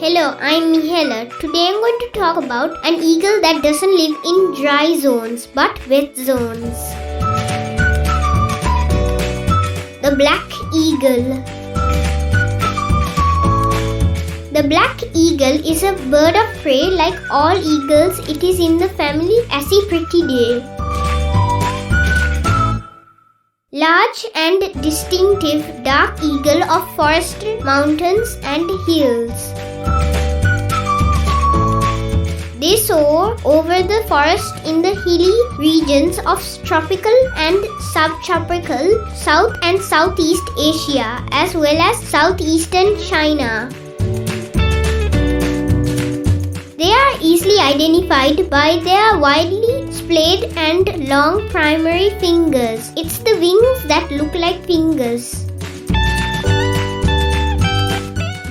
Hello, I'm Mihela. Today I'm going to talk about an eagle that doesn't live in dry zones but wet zones. The black eagle. The black eagle is a bird of prey. Like all eagles, it is in the family Accipitridae. Large and distinctive dark eagle of forested mountains and hills. They soar over the forest in the hilly regions of tropical and subtropical South and Southeast Asia as well as southeastern China. They are easily identified by their widely splayed and long primary fingers. It's the wings that look like fingers.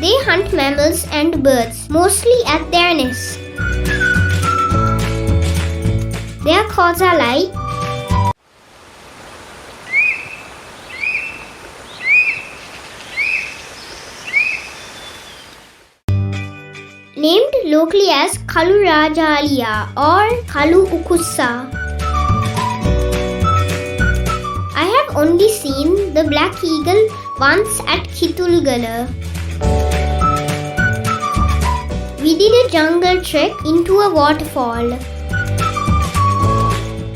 They hunt mammals and birds, mostly at their nests. Their calls are like named locally as Kalu Rajaliya or Kalu ukussa. I have only seen the black eagle once at Kitulgala. We did a jungle trek into a waterfall.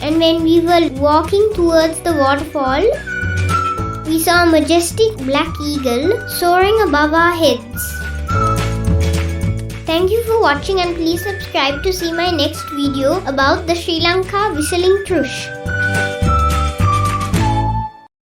And when we were walking towards the waterfall, we saw a majestic black eagle soaring above our heads. Thank you for watching and please subscribe to see my next video about the Sri Lanka whistling thrush.